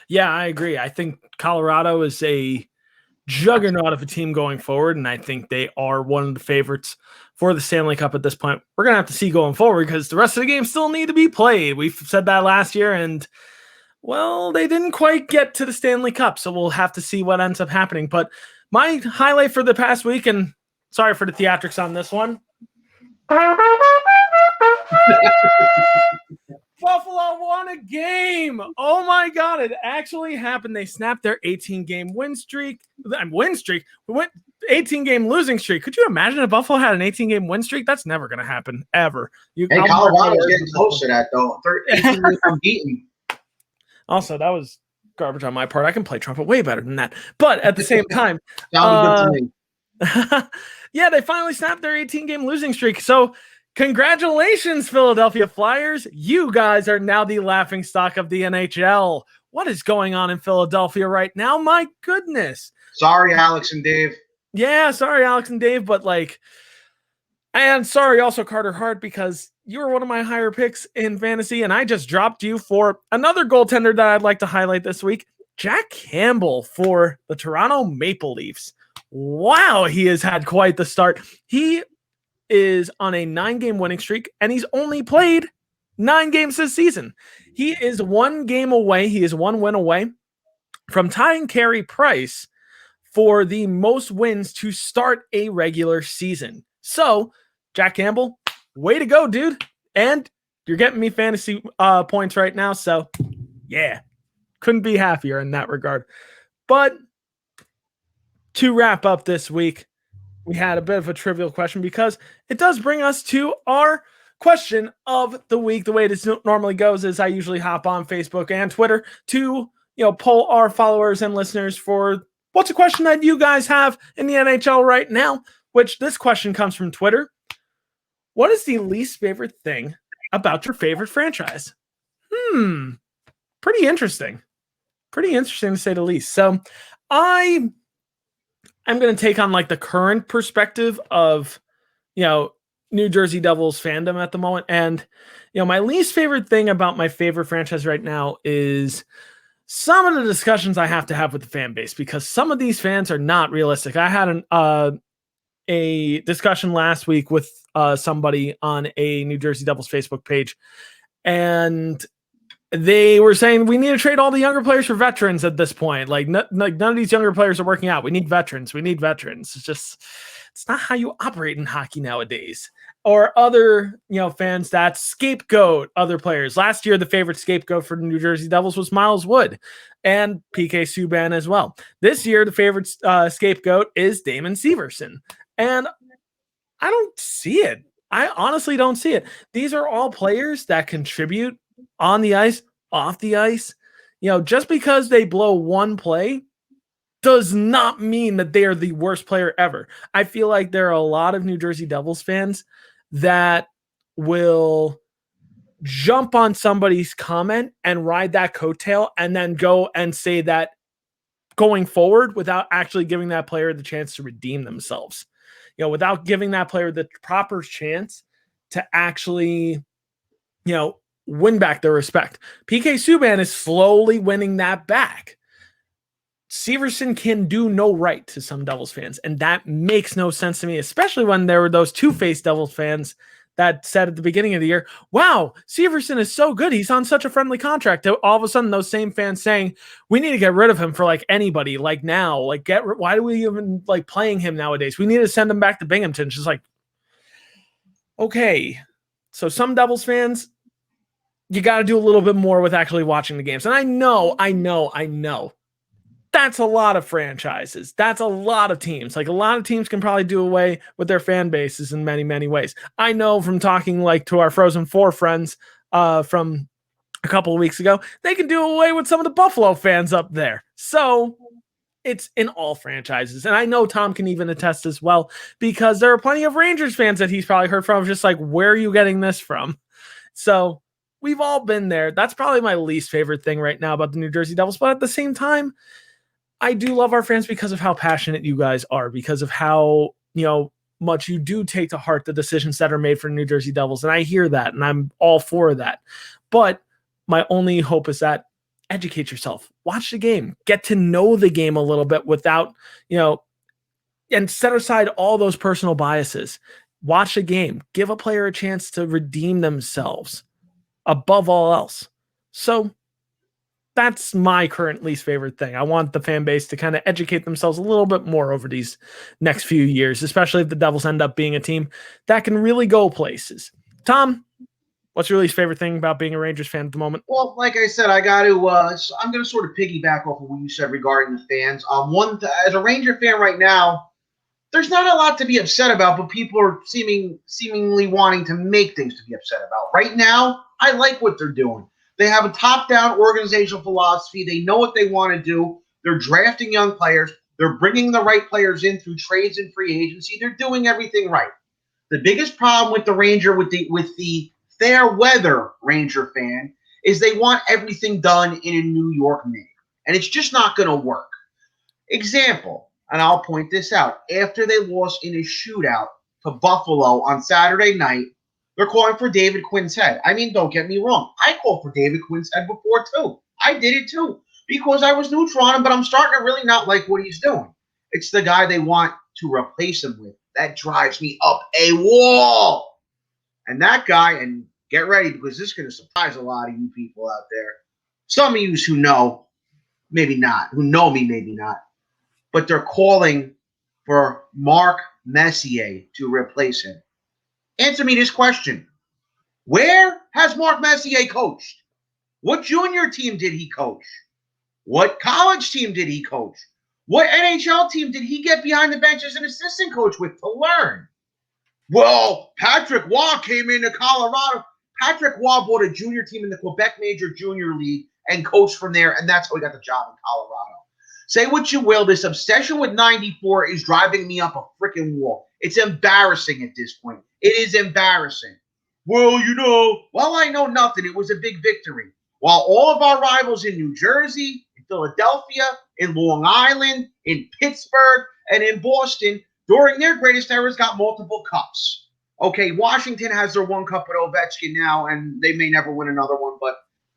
Yeah, I agree. I think Colorado is a juggernaut of a team going forward, and I think they are one of the favorites for the Stanley Cup at this point. We're going to have to see going forward because the rest of the games still need to be played. We've said that last year, and, well, they didn't quite get to the Stanley Cup, so we'll have to see what ends up happening. But my highlight for the past week, and sorry for the theatrics on this one, Buffalo won a game. Oh my God, it actually happened. They snapped their 18-game win streak. 18-game losing streak. Could you imagine if Buffalo had an 18-game win streak? That's never going to happen, ever. Colorado's getting close to that, though. 18 unbeaten. Also, that was garbage on my part. I can play trumpet way better than that. But at the same time, sounded good to me. Yeah, they finally snapped their 18-game losing streak. So congratulations, Philadelphia Flyers. You guys are now the laughingstock of the NHL. What is going on in Philadelphia right now? My goodness. Sorry, Alex and Dave. Yeah, sorry, Alex and Dave, but and sorry also, Carter Hart, because you were one of my higher picks in fantasy, and I just dropped you for another goaltender that I'd like to highlight this week, Jack Campbell for the Toronto Maple Leafs. Wow, he has had quite the start. He is on a 9-game winning streak, and he's only played 9 games this season. He is 1 game away. He is 1 win away from tying Carey Price for the most wins to start a regular season. So, Jack Campbell, way to go, dude. And you're getting me fantasy points right now. So, yeah, couldn't be happier in that regard. But to wrap up this week, we had a bit of a trivial question because it does bring us to our question of the week. The way this normally goes is I usually hop on Facebook and Twitter to, poll our followers and listeners for what's a question that you guys have in the NHL right now, which this question comes from Twitter. What is the least favorite thing about your favorite franchise? Pretty interesting. Pretty interesting to say the least. So I'm going to take on the current perspective of, New Jersey Devils fandom at the moment. And, my least favorite thing about my favorite franchise right now is some of the discussions I have to have with the fan base, because some of these fans are not realistic. I had a discussion last week with somebody on a New Jersey Devils Facebook page, and they were saying we need to trade all the younger players for veterans at this point. None of these younger players are working out. We need veterans. It's not how you operate in hockey nowadays. Or other, fans that scapegoat other players. Last year, the favorite scapegoat for the New Jersey Devils was Miles Wood and PK Subban as well. This year, the favorite scapegoat is Damon Severson. And I don't see it. I honestly don't see it. These are all players that contribute on the ice, off the ice. Just because they blow one play does not mean that they are the worst player ever. I feel like there are a lot of New Jersey Devils fans that will jump on somebody's comment and ride that coattail and then go and say that going forward without actually giving that player the chance to redeem themselves. Without giving that player the proper chance to actually, win back their respect. PK Subban is slowly winning that back. Severson can do no right to some Devils fans, and that makes no sense to me, especially when there were those two-faced Devils fans that said at the beginning of the year, wow, Severson is so good. He's on such a friendly contract. All of a sudden, those same fans saying, we need to get rid of him for anybody, now. Why do we even playing him nowadays? We need to send him back to Binghamton. It's just okay. So some Devils fans, you got to do a little bit more with actually watching the games. And I know. That's a lot of franchises. That's a lot of teams. A lot of teams can probably do away with their fan bases in many, many ways. I know from talking to our Frozen Four friends from a couple of weeks ago, they can do away with some of the Buffalo fans up there. So it's in all franchises. And I know Tom can even attest as well, because there are plenty of Rangers fans that he's probably heard from, just like, where are you getting this from? So we've all been there. That's probably my least favorite thing right now about the New Jersey Devils. But at the same time, I do love our fans because of how passionate you guys are, because of how, much you do take to heart the decisions that are made for New Jersey Devils. And I hear that, and I'm all for that. But my only hope is that educate yourself, watch the game, get to know the game a little bit without, and set aside all those personal biases. Watch a game, give a player a chance to redeem themselves above all else. So that's my current least favorite thing. I want the fan base to kind of educate themselves a little bit more over these next few years, especially if the Devils end up being a team that can really go places. Tom, what's your least favorite thing about being a Rangers fan at the moment? Well, like I said, I'm going to sort of piggyback off of what you said regarding the fans. As a Ranger fan right now, there's not a lot to be upset about, but people are seemingly wanting to make things to be upset about. Right now, I like what they're doing. They have a top-down organizational philosophy. They know what they want to do. They're drafting young players. They're bringing the right players in through trades and free agency. They're doing everything right. The biggest problem with the Ranger, with the fair weather Ranger fan, is they want everything done in a New York manner, and it's just not going to work. Example, and I'll point this out. After they lost in a shootout to Buffalo on Saturday night, they're calling for David Quinn's head. I mean, don't get me wrong. I called for David Quinn's head before, too. I did it, too, because I was neutral on him, but I'm starting to really not like what he's doing. It's the guy they want to replace him with. That drives me up a wall. And that guy, and get ready, because this is going to surprise a lot of you people out there. Some of you who know, maybe not. Who know me, maybe not. But they're calling for Mark Messier to replace him. Answer me this question. Where has Mark Messier coached? What junior team did he coach? What college team did he coach? What NHL team did he get behind the bench as an assistant coach with to learn? Well, Patrick Waugh came into Colorado. Patrick Waugh bought a junior team in the Quebec Major Junior League and coached from there, and that's how he got the job in Colorado. Say what you will, this obsession with 94 is driving me up a freaking wall. It's embarrassing at this point. It is embarrassing. Well, I know nothing. It was a big victory. While all of our rivals in New Jersey, in Philadelphia, in Long Island, in Pittsburgh, and in Boston, during their greatest eras, got multiple cups. Okay, Washington has their one cup with Ovechkin now, and they may never win another one, but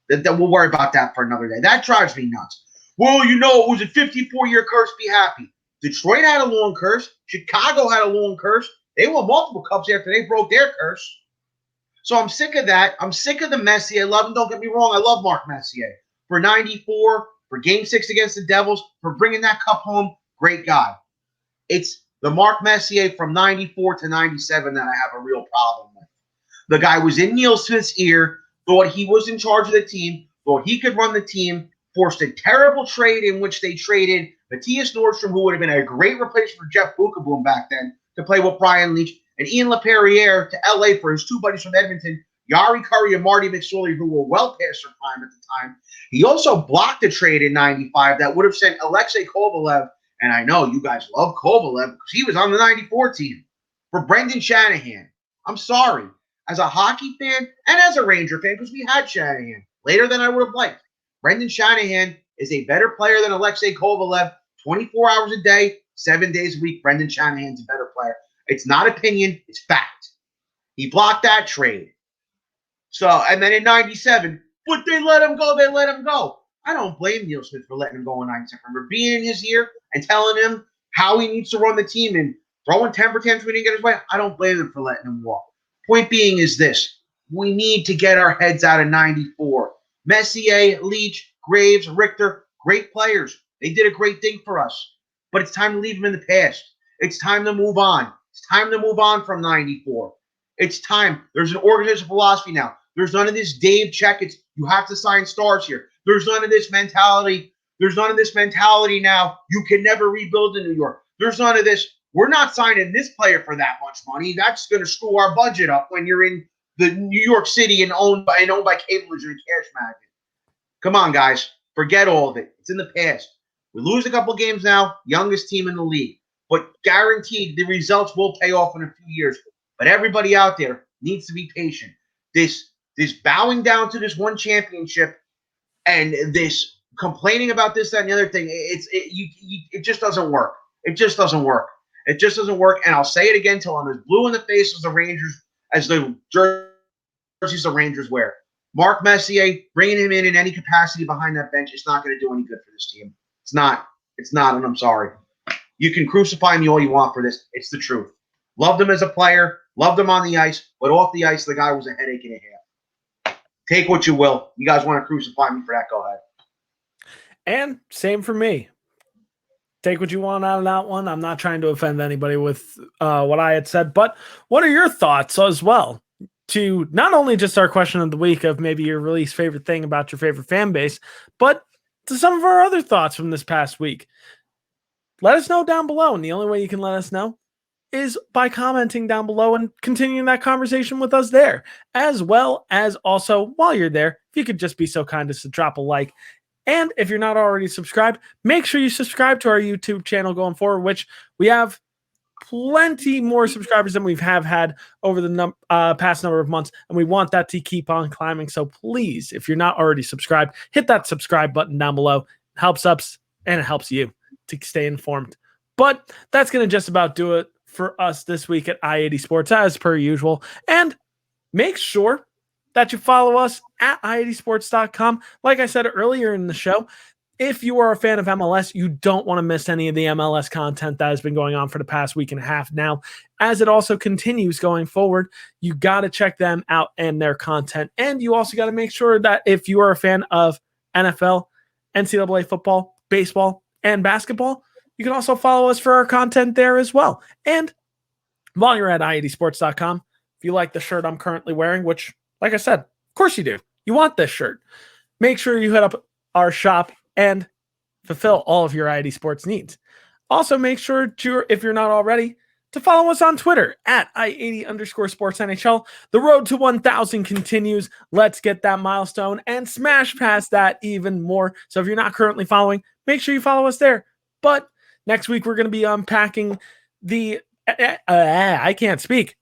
we'll worry about that for another day. That drives me nuts. Well, it was a 54-year curse. Be happy. Detroit had a long curse. Chicago had a long curse. They won multiple cups after they broke their curse. So I'm sick of that. I'm sick of the Messier. I love him. Don't get me wrong. I love Mark Messier. For 94, for Game 6 against the Devils, for bringing that cup home, great guy. It's the Mark Messier from 94 to 97 that I have a real problem with. The guy was in Neil Smith's ear, thought he was in charge of the team, thought he could run the team, forced a terrible trade in which they traded Matthias Nordstrom, who would have been a great replacement for Jeff Bukaboom back then, to play with Brian Leach, and Ian LaPerriere to L.A. for his two buddies from Edmonton, Yari Curry and Marty McSorley, who were well past their prime at the time. He also blocked a trade in 95 that would have sent Alexei Kovalev, and I know you guys love Kovalev because he was on the 94 team, for Brendan Shanahan. I'm sorry. As a hockey fan and as a Ranger fan, because we had Shanahan later than I would have liked, Brendan Shanahan is a better player than Alexei Kovalev. 24 hours a day, 7 days a week, Brendan Shanahan's a better player. It's not opinion, it's fact. He blocked that trade. So, and then in 97, but they let him go. I don't blame Neil Smith for letting him go in 97. For being in his ear and telling him how he needs to run the team and throwing temper tantrums when he didn't get his way. I don't blame him for letting him walk. Point being is this. We need to get our heads out of 94. Messier, Leach, Graves, Richter, great players. They did a great thing for us. But it's time to leave them in the past. It's time to move on. It's time to move on from 94. It's time. There's an organizational philosophy now. There's none of this Dave Checketts. You have to sign stars here. There's none of this mentality. There's none of this mentality now. You can never rebuild in New York. There's none of this. We're not signing this player for that much money. That's going to screw our budget up when you're in the New York City and owned by Cablevision and Cash Magnet. Come on, guys. Forget all of it. It's in the past. We lose a couple games now, youngest team in the league, but guaranteed the results will pay off in a few years. But everybody out there needs to be patient. This bowing down to this one championship and this complaining about this, that, and the other thing, it just doesn't work. It just doesn't work. It just doesn't work. And I'll say it again till I'm as blue in the face as the Rangers, as the jerseys the Rangers wear. Mark Messier, bringing him in any capacity behind that bench, it's not going to do any good for this team. It's not. It's not, and I'm sorry. You can crucify me all you want for this. It's the truth. Loved him as a player, loved him on the ice, but off the ice, the guy was a headache and a half. Take what you will. You guys want to crucify me for that, go ahead. And same for me. Take what you want out of that one. I'm not trying to offend anybody with what I had said, but what are your thoughts as well to not only just our question of the week of maybe your least favorite thing about your favorite fan base, but to some of our other thoughts from this past week? Let us know down below. And the only way you can let us know is by commenting down below and continuing that conversation with us there, as well as also while you're there, if you could just be so kind as to drop a like. And if you're not already subscribed, make sure you subscribe to our YouTube channel going forward, which we have plenty more subscribers than we've had over the past number of months, and we want that to keep on climbing. So please, if you're not already subscribed, hit that subscribe button down below. It helps us and it helps you to stay informed. But that's going to just about do it for us this week at I-80 Sports, as per usual. And make sure that you follow us at i80sports.com. Like I said earlier in the show, if you are a fan of MLS, you don't want to miss any of the MLS content that has been going on for the past week and a half now. As it also continues going forward, you got to check them out and their content. And you also got to make sure that if you are a fan of NFL, NCAA football, baseball, and basketball, you can also follow us for our content there as well. And while you're at i80sports.com, if you like the shirt I'm currently wearing, which, like I said, of course you do. You want this shirt. Make sure you hit up our shop and fulfill all of your I-80 Sports needs. Also, make sure to, if you're not already, to follow us on Twitter at I80_SportsNHL. The road to 1,000 continues. Let's get that milestone and smash past that even more. So if you're not currently following, make sure you follow us there. But next week, we're going to be unpacking the... I can't speak.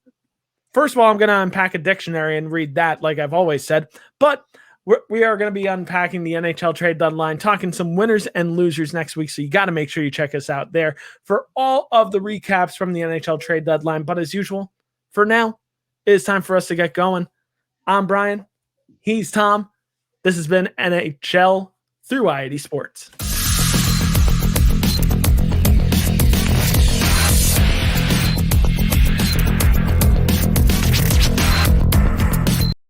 First of all, I'm going to unpack a dictionary and read that like I've always said. But we are going to be unpacking the NHL trade deadline, talking some winners and losers next week. So you got to make sure you check us out there for all of the recaps from the NHL trade deadline. But as usual, for now, it is time for us to get going. I'm Brian. He's Tom. This has been NHL through I-80 Sports.